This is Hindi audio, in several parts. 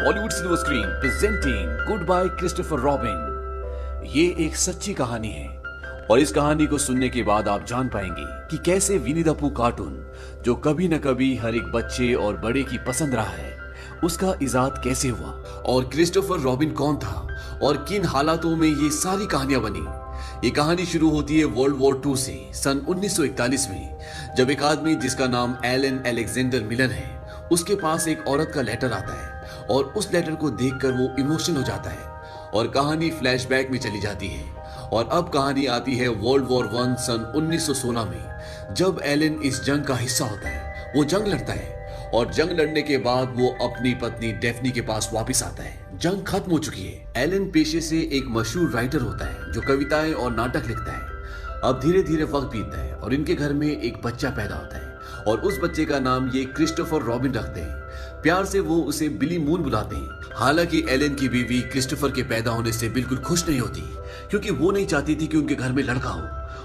Bollywood silver screen presenting good bye Christopher robin. ये एक सच्ची कहानी है और इस कहानी को सुनने के बाद आप जान पाएंगे कि कैसे विनी द पूह कार्टून, जो कभी न कभी हर एक बच्चे और बड़े की पसंद रहा है, उसका इजाद कैसे हुआ और क्रिस्टोफर रॉबिन कौन था और किन हालातों में ये सारी कहानियां बनी। ये कहानी शुरू होती है वर्ल्ड वॉर 2 से सन 1941 में, जब एक आदमी जिसका नाम एलन अलेक्जेंडर मिलर है, उसके पास एक औरत का लेटर आता है और उस लेटर को देखकर वो इमोशनल हो जाता है और कहानी फ्लैशबैक में चली जाती है। और अब कहानी आती है वर्ल्ड वॉर 1 सन 1916 में, जब एलन इस जंग का हिस्सा होता है। वो जंग लड़ता है और जंग लड़ने के बाद वो अपनी पत्नी डेफनी के पास वापस आता है। जंग खत्म हो चुकी है। एलन पेशे से एक मशहूर राइटर होता है जो कविताएं और नाटक लिखता है। अब धीरे धीरे वक्त बीतता है और इनके घर में एक बच्चा पैदा होता है और उस बच्चे का नाम ये क्रिस्टोफर रॉबिन रखते हैं। प्यार से वो उसे बिली मून बुलाते हैं। हालांकि एलन की बीवी क्रिस्टोफर के पैदा होने से बिल्कुल खुश नहीं होती, क्योंकि वो नहीं चाहती थी कि उनके घर में लड़का हो,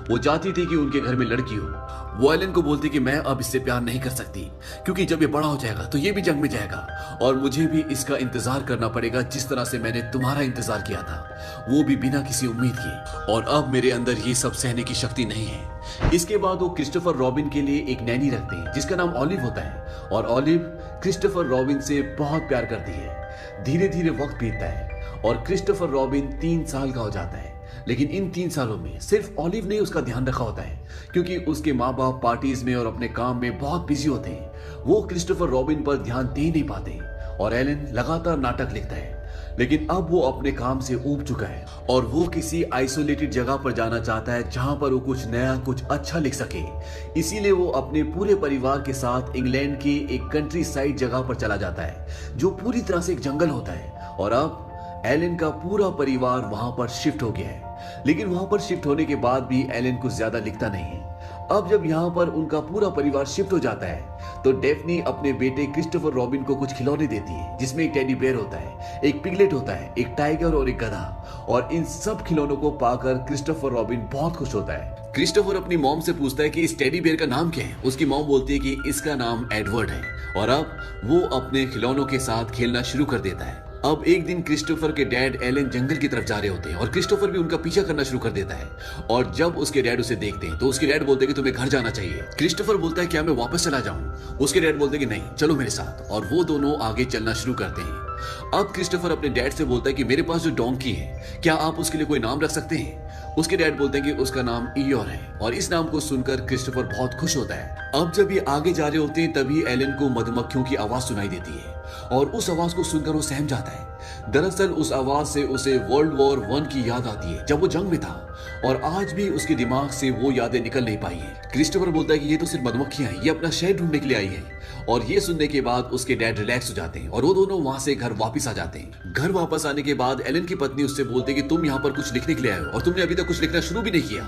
वो चाहती थी कि उनके घर में लड़की हो। वो एलन को बोलती कि मैं अब इससे प्यार नहीं कर सकती, क्योंकि जब ये बड़ा हो जाएगा तो ये भी जंग में जाएगा और मुझे भी इसका इंतजार करना पड़ेगा जिस तरह से मैंने तुम्हारा इंतजार किया था, वो भी बिना किसी उम्मीद के। और अब मेरे अंदर ये सब सहने की शक्ति नहीं है। इसके बाद वो क्रिस्टोफर रॉबिन के लिए एक नैनी रखते हैं जिसका नाम ऑलिव होता है और ऑलिव क्रिस्टोफर रॉबिन से बहुत प्यार करती है। धीरे धीरे वक्त बीतता है और क्रिस्टोफर रॉबिन 3 साल का हो जाता है। लेकिन इन 3 सालों में सिर्फ ऑलिव ने उसका ध्यान रखा होता है, क्योंकि उसके माँ बाप पार्टीज में और अपने काम में बहुत बिजी होते हैं। वो क्रिस्टोफर रॉबिन पर ध्यान दे नहीं पाते और एलन लगातार नाटक लिखता है। लेकिन अब वो अपने काम से ऊब चुका है और वो किसी आइसोलेटेड जगह पर जाना चाहता है जहां पर वो कुछ नया, कुछ अच्छा लिख सके। इसीलिए वो अपने पूरे परिवार के साथ इंग्लैंड की एक कंट्री साइड जगह पर चला जाता है, जो पूरी तरह से एक जंगल होता है। और अब एलन का पूरा परिवार वहां पर शिफ्ट हो गया है। लेकिन वहां पर शिफ्ट होने के बाद भी एलन कुछ ज्यादा लिखता नहीं है। अब जब यहाँ पर उनका पूरा परिवार शिफ्ट हो जाता है तो डेफनी अपने बेटे क्रिस्टोफर रॉबिन को कुछ खिलौने देती है, जिसमें एक टेडी बेयर होता है, एक पिगलेट होता है, एक टाइगर और एक गधा। और इन सब खिलौनों को पाकर क्रिस्टोफर रॉबिन बहुत खुश होता है। क्रिस्टोफर अपनी मॉम से पूछता है कि इस टेडी बेयर का नाम क्या है। उसकी मॉम बोलती है कि इसका नाम एडवर्ड है। और अब वो अपने खिलौनों के साथ खेलना शुरू कर देता है। अब एक दिन क्रिस्टोफर के डैड एलन जंगल की तरफ जा रहे होते हैं और क्रिस्टोफर भी उनका पीछा करना शुरू कर देता है। और जब उसके डैड उसे देखते हैं तो उसके डैड बोलते हैं कि तुम्हें घर जाना चाहिए। क्रिस्टोफर बोलता है क्या मैं वापस चला जाऊं? उसके डैड बोलते हैं कि नहीं, चलो मेरे साथ। और वो दोनों आगे चलना शुरू करते हैं। अब क्रिस्टोफर अपने डैड से बोलता है कि मेरे पास जो डोंकी है, क्या आप उसके लिए कोई नाम रख सकते हैं? उसके डैड बोलते हैं कि उसका नाम ईयोर है। और इस नाम को सुनकर क्रिस्टोफर बहुत खुश होता है। अब जब ये आगे जा रहे होते हैं तभी एलन को मधुमक्खियों की आवाज सुनाई देती है और उस आवाज को सुनकर वो सहम जाता है। दरअसल उस आवाज से उसे वर्ल्ड वॉर 1 की याद आती है, जब वो जंग में था और आज भी उसके दिमाग से वो यादें निकल नहीं पाई हैं। क्रिस्टोफर बोलता है कि ये तो सिर्फ मधुमक्खियां हैं, ये अपना शहर ढूंढने के लिए आई है। और ये सुनने के बाद उसके डैड रिलैक्स हो जाते हैं और वो दोनों वहां से घर वापस आ जाते हैं। घर वापस आने के बाद एलन की पत्नी उससे बोलती है कि तुम यहाँ पर कुछ लिखने के लिए आए हो और तुमने अभी तक कुछ लिखना शुरू भी नहीं किया।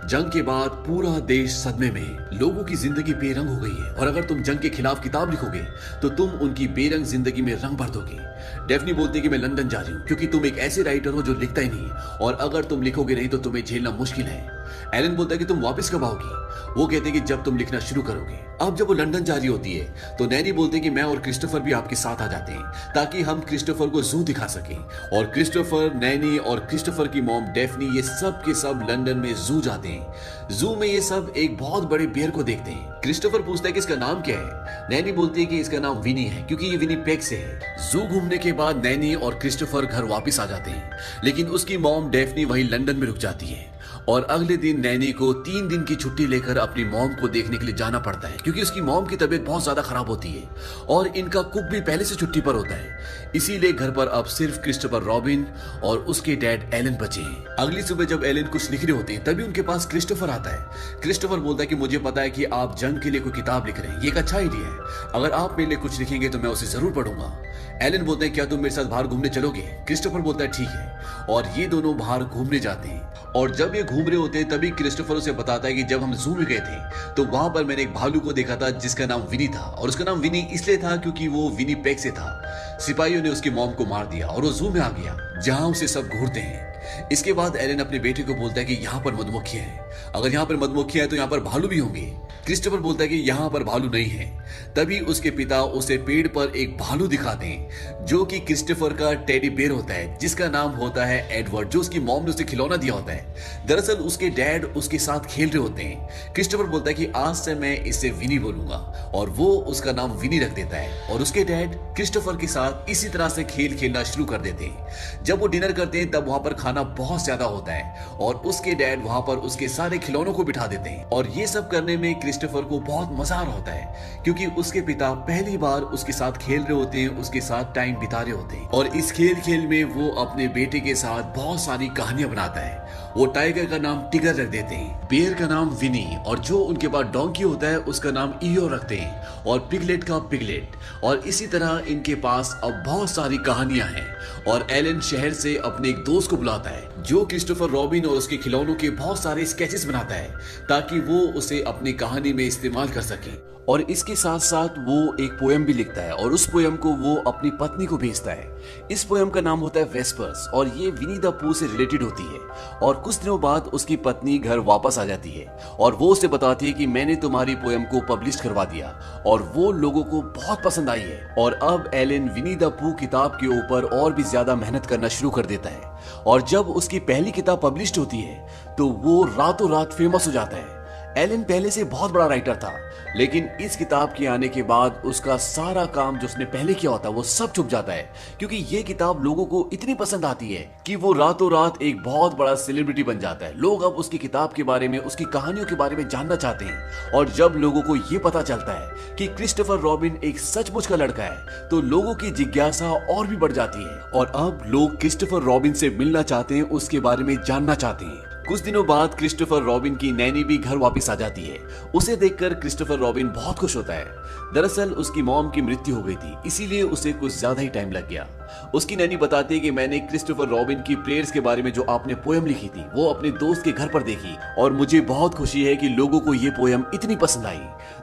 जंग के बाद पूरा देश सदमे में, लोगों की जिंदगी बेरंग हो गई है और अगर तुम जंग के खिलाफ किताब लिखोगे तो तुम उनकी बेरंग जिंदगी में रंग भर दोगे। डेफनी बोलती है कि मैं लंदन जा रही हूँ, क्योंकि तुम एक ऐसे राइटर हो जो लिखता ही नहीं और अगर तुम लिखोगे नहीं तो तुम्हें झेलना मुश्किल है। एलन बोलता है कि तुम वापस कब आओगी? वो कहते हैं कि जब तुम लिखना शुरू करोगे। अब जब वो लंदन जा रही होती है तो नैनी बोलते हैं कि मैं और क्रिस्टोफर भी आपके साथ आ जाते हैं ताकि हम क्रिस्टोफर को जू दिखा सकें। और क्रिस्टोफर, नैनी और क्रिस्टोफर की मॉम डेफनी ये सब के सब लंदन में जू जाते हैं। जू में ये सब एक बहुत बड़े बेयर को देखते हैं। क्रिस्टोफर पूछता है कि इसका नाम क्या है? नैनी बोलती है कि इसका नाम विनी है, क्योंकि ये विनीपेग से है। जू घूमने के बाद नैनी और क्रिस्टोफर घर वापस आ जाते हैं, लेकिन उसकी मॉम डेफनी वहीं लंदन में रुक जाती है। और अगले दिन नैनी को 3 दिन की छुट्टी लेकर अपनी मॉम को देखने के लिए जाना पड़ता है, क्योंकि उसकी मॉम की तबीयत बहुत ज्यादा खराब होती है और इनका कुक भी पहले से छुट्टी पर होता है। इसीलिए घर पर अब सिर्फ क्रिस्टोफर रॉबिन और उसके डैड एलन बचे हैं। अगली सुबह जब एलन कुछ लिख रहे होते हैं तभी उनके पास क्रिस्टोफर आता है। क्रिस्टोफर बोलता है कि मुझे पता है कि आप जंग के लिए कोई किताब लिख रहे हैं, ये एक अच्छा आइडिया है। अगर आप मेरे लिए कुछ लिखेंगे तो मैं उसे जरूर पढ़ूंगा। एलन बोलते हैं क्या तुम मेरे साथ बाहर घूमने चलोगे? क्रिस्टोफर बोलता है ठीक है। और ये दोनों बाहर घूमने जाते हैं। और जब ये घूम रहे होते हैं तभी क्रिस्टोफर उसे बताता है कि जब हम जू में गए थे तो वहां पर मैंने एक भालू को देखा था जिसका नाम विनी था। और उसका नाम विनी इसलिए था क्योंकि वो विनीपेग से था। सिपाहियों ने उसकी मॉम को मार दिया और वो जू में आ गया, जहां उसे सब घूरते हैं। इसके बाद एलन अपने बेटे को बोलता है कि यहाँ पर मधुमक्खियां हैं अगर यहाँ पर मधुमक्खियां हैं तो यहाँ पर भालू भी होंगे। क्रिस्टोफर बोलता है कि यहाँ पर भालू नहीं है। तभी उसके पिता उसे पेड़ पर एक भालू दिखाते हैं जो कि क्रिस्टोफर का टेडी बेयर होता है, जिसका नाम होता है एडवर्ड, जो उसकी मॉम ने उसे खिलौना दिया होता है। दरअसल उसके डैड उसके साथ खेल रहे होते हैं। क्रिस्टोफर बोलता है कि आज से मैं इसे विनी बोलूंगा और वो उसका नाम विनी रख देता है। और उसके डैड क्रिस्टोफर के साथ इसी तरह से खेल खेलना शुरू कर देते हैं। जब वो डिनर करते हैं तब वहां पर खाना बहुत ज्यादा होता है और उसके डैड वहां पर उसके सारे खिलौनों को बिठा देते हैं। और ये सब करने में क्रिस्टोफर को बहुत मजा आ रहा होता है क्योंकि उसके पिता पहली बार उसके साथ खेल रहे होते हैं, उसके साथ टाइम बिता रहे होते हैं। और इस खेल में वो अपने बेटे के साथ बहुत सारी कहानियां बनाता है। वो टाइगर का नाम टिगर रख देते हैं, बेयर का नाम विनी, और जो उनके पास डोंकी होता है उसका नाम ईयो रखते हैं, और पिगलेट का पिगलेट। और इसी तरह इनके पास अब बहुत सारी कहानियां हैं। और एलन शहर से अपने एक दोस्त को बुलाता है जो क्रिस्टोफर रॉबिन और उसके खिलौनों के बहुत सारे स्केचेस बनाता है ताकि वो उसे अपनी कहानी में इस्तेमाल कर सके। और इसके साथ साथ वो एक पोयम भी लिखता है और उस पोयम को वो अपनी पत्नी को भेजता है। इस पोयम का नाम होता है वेस्पर्स और ये विनी द पू से रिलेटेड होती है। और कुछ दिनों बाद उसकी पत्नी घर वापस आ जाती है और वो उसे बताती है कि मैंने तुम्हारी पोयम को पब्लिश करवा दिया और वो लोगों को बहुत पसंद आई है। और अब एलन विनी द पू किताब के ऊपर और भी ज्यादा मेहनत करना शुरू कर देता है। और जब उसकी पहली किताब पब्लिश होती है तो वो रातों रात फेमस हो जाता है। एलन पहले से बहुत बड़ा राइटर था, लेकिन इस किताब के आने के बाद उसका सारा काम जो उसने पहले किया होता है वो सब छुप जाता है क्योंकि ये किताब लोगों को इतनी पसंद आती है कि वो रातों रात एक बहुत बड़ा सेलिब्रिटी बन जाता है। लोग अब उसकी किताब के बारे में, उसकी कहानियों के बारे में जानना चाहते हैं। और जब लोगों को ये पता चलता है कि क्रिस्टोफर रॉबिन एक सचमुच का लड़का है तो लोगों की जिज्ञासा और भी बढ़ जाती है और अब लोग क्रिस्टोफर रॉबिन से मिलना चाहते हैं, उसके बारे में जानना चाहते हैं। कुछ दिनों बाद क्रिस्टोफर रॉबिन की नैनी भी घर वापस आ जाती है। उसे देखकर क्रिस्टोफर रॉबिन बहुत खुश होता है। दरअसल उसकी मॉम की मृत्यु हो गई थी, इसीलिए उसे कुछ ज्यादा ही टाइम लग गया। उसकी नैनी बताती है कि मैंने क्रिस्टोफर रॉबिन की प्रेयर्स के बारे में जो आपने पोयम लिखी थी वो अपने दोस्त के घर पर देखी और मुझे बहुत खुशी है कि लोगों को ये पोयम इतनी पसंद आई।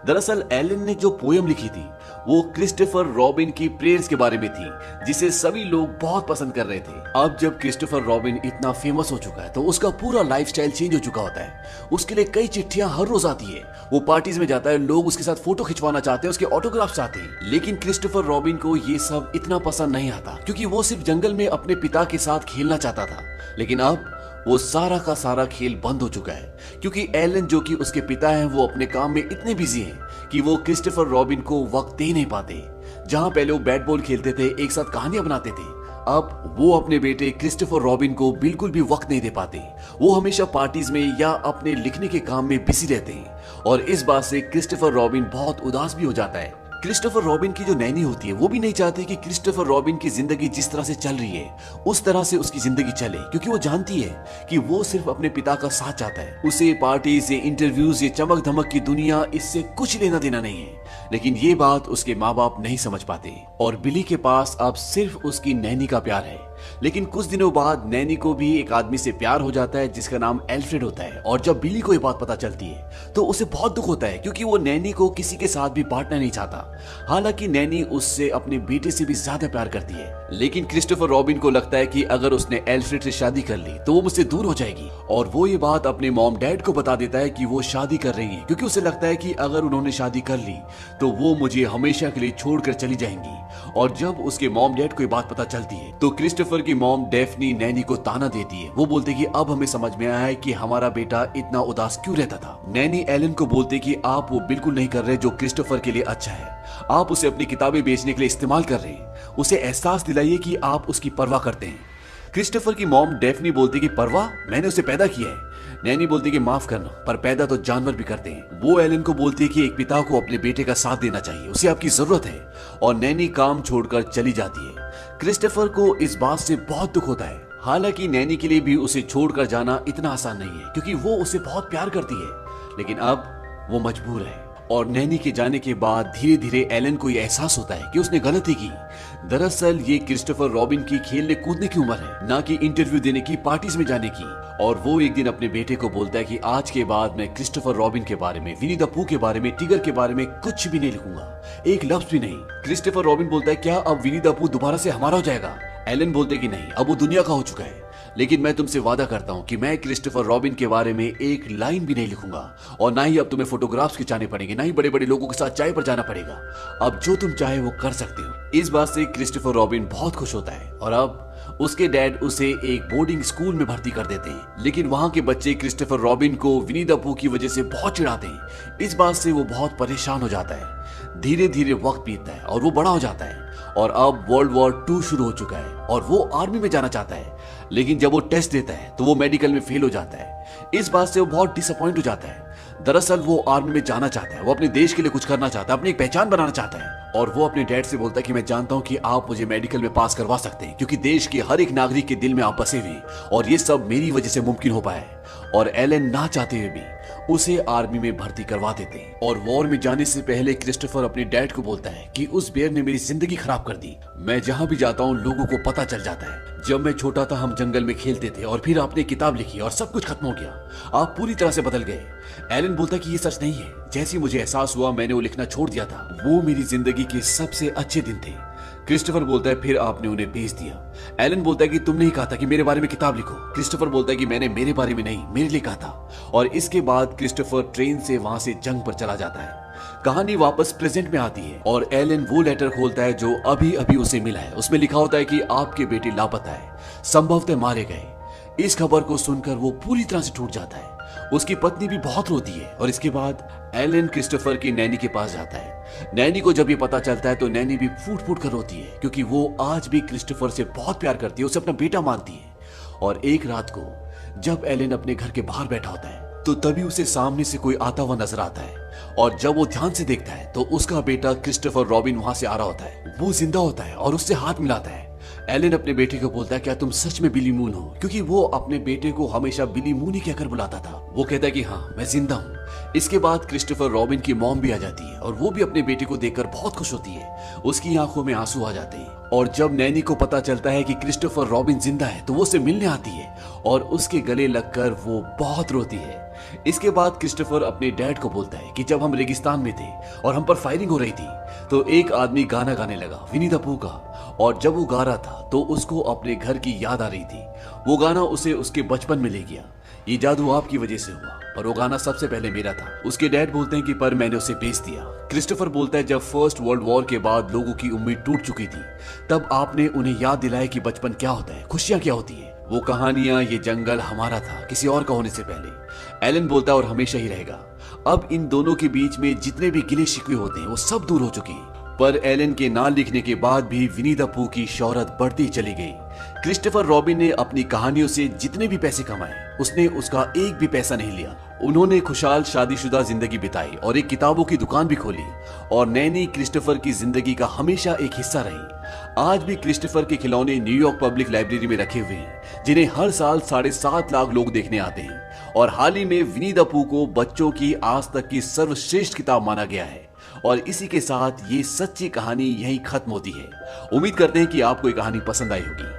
दरअसल एलन ने जो पोयम लिखी थी वो क्रिस्टोफर रॉबिन की प्रेयर्स के बारे में थी जिसे सभी लोग बहुत पसंद कर रहे थे। अब जब क्रिस्टोफर रॉबिन इतना फेमस हो चुका है तो उसका पूरा लाइफस्टाइल चेंज हो चुका होता है। उसके लिए कई चिट्ठियां हर रोज आती है, वो पार्टीज में जाता है, लोग उसके साथ फोटो खिंचवाना चाहते हैं, उसके ऑटोग्राफ चाहते हैं। लेकिन क्रिस्टोफर रॉबिन को ये सब इतना पसंद नहीं आता क्योंकि वो सिर्फ जंगल में अपने पिता के साथ खेलना चाहता था। लेकिन अब वो सारा का सारा खेल बंद हो चुका है क्योंकि एलन जो कि उसके पिता हैं वो अपने काम में इतने बिजी हैं कि वो क्रिस्टोफर रॉबिन को वक्त दे नहीं पाते। जहां पहले वो बैट बॉल खेलते थे, एक साथ कहानियां बनाते थे, अब वो अपने बेटे क्रिस्टोफर रॉबिन को बिल्कुल भी वक्त नहीं दे पाते। वो हमेशा पार्टीज में या अपने लिखने के काम में बिजी रहते हैं और इस बात से क्रिस्टोफर रॉबिन बहुत उदास भी हो जाता है। क्रिस्टोफर रॉबिन की जो नैनी होती है वो भी नहीं चाहती कि क्रिस्टोफर रॉबिन की जिंदगी जिस तरह से चल रही है उस तरह से उसकी जिंदगी चले क्योंकि वो जानती है कि वो सिर्फ अपने पिता का साथ चाहता है। उसे पार्टीज, ये इंटरव्यूज, ये चमक धमक की दुनिया, इससे कुछ लेना देना नहीं है। लेकिन ये बात उसके माँ बाप नहीं समझ पाते और बिली के पास अब सिर्फ उसकी नैनी का प्यार है। लेकिन कुछ दिनों बाद नैनी को भी एक आदमी से प्यार हो जाता है जिसका नाम एल्फ्रेड होता है। और जब बिली को ये बात पता चलती है तो उसे बहुत दुख होता है क्योंकि वो नैनी को किसी के साथ भी बांटना नहीं चाहता। हालांकि नैनी उससे अपने बेटे से भी ज्यादा प्यार करती है। लेकिन क्रिस्टोफर रॉबिन को लगता है कि अगर उसने एल्फ्रेड से शादी कर ली तो वो मुझसे दूर हो जाएगी और वो ये बात अपने मॉम डैड को बता देता है कि वो शादी कर रही है क्योंकि उसे लगता है कि अगर उन्होंने शादी कर ली तो वो मुझे हमेशा के लिए छोड़कर चली जाएंगी। और जब उसके मॉम डैड को ये बात पता चलती है तो क्रिस्टोफर की मॉम डेफनी नैनी को ताना देती है। वो बोलते कि अब हमें समझ में आया है कि हमारा बेटा इतना उदास क्यों रहता था। नैनी एलन को बोलते कि आप वो बिल्कुल नहीं कर रहे जो क्रिस्टोफर के लिए अच्छा है, आप उसे अपनी किताबें बेचने के लिए इस्तेमाल कर रहे हैं। उसे एहसास दिलाइए कि आप उसकी परवाह करते हैं। क्रिस्टोफर की मॉम डेफनी बोलती कि परवाह, मैंने उसे पैदा किया है। नैनी बोलती कि माफ करना, पर पैदा तो जानवर भी करते हैं। वो एलन को बोलती है कि एक पिता को अपने बेटे का साथ देना चाहिए, उसे आपकी जरूरत है। और नैनी काम छोड़कर चली जाती है। क्रिस्टोफर को इस बात से बहुत दुख होता है। हालांकि नैनी के लिए भी उसे छोड़कर जाना इतना आसान नहीं है क्योंकि वो उसे बहुत प्यार करती है। लेकिन अब वो मजबूर है। और नैनी के जाने के बाद धीरे धीरे एलन को यह एहसास होता है कि उसने गलती की। दरअसल ये क्रिस्टोफर रॉबिन की खेलने कूदने की उम्र है, ना कि इंटरव्यू देने की, पार्टीज में जाने की। और वो एक दिन अपने बेटे को बोलता है कि आज के बाद मैं क्रिस्टोफर रॉबिन के बारे में, विनी द पू के बारे में, टिगर के बारे में कुछ भी नहीं लिखूंगा, एक लफ्ज भी नहीं। क्रिस्टोफर रॉबिन बोलता है क्या अब विनी द पू दोबारा से हमारा हो जाएगा? एलन बोलते कि नहीं, अब वो दुनिया का हो चुका है। लेकिन मैं तुमसे वादा करता हूं कि मैं क्रिस्टोफर रॉबिन के बारे में एक लाइन भी नहीं लिखूंगा, और ना ही अब तुम्हें फोटोग्राफ्स खिंचाने पड़ेंगे, ना ही बड़े बड़े लोगों के साथ चाय पर जाना पड़ेगा। अब जो तुम चाहे वो कर सकते हो। इस बात से क्रिस्टोफर रॉबिन बहुत खुश होता है और अब उसके डैड उसे एक बोर्डिंग स्कूल में भर्ती कर देते हैं। लेकिन वहां के बच्चे क्रिस्टोफर रॉबिन को विनी द पूह की वजह से बहुत चिढ़ाते हैं। इस बात से वो बहुत परेशान हो जाता है। धीरे धीरे वक्त बीतता है और वो बड़ा हो जाता है और अब वर्ल्ड वॉर 2 शुरू हो चुका है और वो आर्मी में जाना चाहता है। लेकिन जब वो टेस्ट देता है तो वो मेडिकल में फेल हो जाता है। इस बात से वो बहुत डिसअपॉइंट हो जाता है। दरअसल वो आर्मी में जाना चाहता है, वो अपने देश के लिए कुछ करना चाहता है, अपनी एक पहचान बनाना चाहता है। और वो अपने डैड से बोलता है कि मैं जानता हूं कि आप मुझे मेडिकल में पास करवा सकते हैं, क्योंकि देश के हर एक नागरिक के दिल में आप बसे हुए और ये सब मेरी वजह से मुमकिन हो पाया है। और एलन ना चाहते हुए भी उसे आर्मी में भर्ती करवा देते हैं। और वॉर में जाने से पहले क्रिस्टोफर अपने डैड को बोलता है कि उस बेर ने मेरी जिंदगी खराब कर दी। मैं जहां भी जाता हूं लोगों को पता चल जाता है। जब मैं छोटा था हम जंगल में खेलते थे और फिर आपने किताब लिखी और सब कुछ खत्म हो गया। आप पूरी तरह से बदल गए। एलन बोलता कि ये सच नहीं है। जैसे ही मुझे एहसास हुआ मैंने वो लिखना छोड़ दिया था। वो मेरी जिंदगी के सबसे अच्छे दिन थे। क्रिस्टोफर बोलता है फिर आपने उन्हें बेच दिया। एलन बोलता है कि तुमने ही कहा था कि मेरे बारे में किताब लिखो। क्रिस्टोफर बोलता है कि मैंने मेरे बारे में नहीं, मेरे लिए कहा था। और इसके बाद क्रिस्टोफर ट्रेन से वहां से जंग पर चला जाता है। कहानी वापस प्रेजेंट में आती है और एलन वो लेटर खोलता है जो अभी अभी उसे मिला है। उसमें लिखा होता है कि आपके बेटे लापता है, संभवतः मारे गए। इस खबर को सुनकर वो पूरी तरह से टूट जाता है। उसकी पत्नी भी बहुत रोती है और इसके बाद एलन क्रिस्टोफर की नैनी के पास जाता है। नैनी को जब ये पता चलता है तो नैनी भी फूट फूट कर रोती है, क्योंकि वो आज भी क्रिस्टोफर से बहुत प्यार करती है, उसे अपना बेटा मानती है। और एक रात को जब एलन अपने घर के बाहर बैठा होता है तो तभी उसे सामने से कोई आता हुआ नजर आता है। और जब वो ध्यान से देखता है तो उसका बेटा क्रिस्टोफर रॉबिन वहां से आ रहा होता है। वो जिंदा होता है और उससे हाथ मिलाता है। एलन अपने बेटे को बोलता है क्या तुम सच में बिली मून हो, क्योंकि वो अपने बेटे को हमेशा बिली मून ही कहकर बुलाता था। वो कहता है कि हाँ मैं जिंदा हूँ। इसके बाद क्रिस्टोफर रॉबिन की मॉम भी आ जाती है और वो भी अपने बेटे को देखकर बहुत खुश होती है। उसकी आंखों में आंसू आ जाते हैं। और जब नैनी को पता चलता है कि क्रिस्टोफर रॉबिन जिंदा है तो वो उसे मिलने आती है और उसके गले लगकर वो बहुत रोती है। इसके बाद क्रिस्टोफर अपने डैड को बोलता है कि जब हम रेगिस्तान में थे और हम पर फायरिंग हो रही थी तो एक आदमी गाना गाने लगा विनी द पूह का। और जब वो गा रहा था तो उसको अपने घर की याद आ रही थी। वो गाना उसे उसके बचपन में ले गया। ये जादू आपकी वजह से हुआ और वो गाना सबसे पहले मेरा था। उसके डैड बोलते हैं कि पर मैंने उसे बेच दिया। क्रिस्टोफर बोलता है जब फर्स्ट वर्ल्ड वॉर के बाद लोगों की उम्मीद टूट चुकी थी तब आपने उन्हें याद दिलाया कि बचपन क्या होता है, खुशियां क्या होती है। वो कहानियां, ये जंगल हमारा था किसी और का होने से पहले। एलन बोलता है और हमेशा ही रहेगा। अब इन दोनों के बीच में जितने भी गिले शिकवे होते हैं वो सब दूर हो चुके हैं। पर एलन के ना लिखने के बाद भी विनी द पूह की शोहरत बढ़ती चली गई। क्रिस्टोफर रॉबिन ने अपनी कहानियों से जितने भी पैसे कमाए उसने उसका एक भी पैसा नहीं लिया। उन्होंने खुशहाल शादीशुदा जिंदगी बिताई और एक किताबों की दुकान भी खोली। और नैनी क्रिस्टोफर की जिंदगी का हमेशा एक हिस्सा रही। आज भी क्रिस्टोफर के खिलौने न्यूयॉर्क पब्लिक लाइब्रेरी में रखे हुए हैं, जिन्हें हर साल 7.5 लाख लोग देखने आते हैं। और हाल ही में विनी द पूह को बच्चों की आज तक की सर्वश्रेष्ठ किताब माना गया है। और इसी के साथ ये सच्ची कहानी यहीं खत्म होती है। उम्मीद करते हैं कि आपको ये कहानी पसंद आई होगी।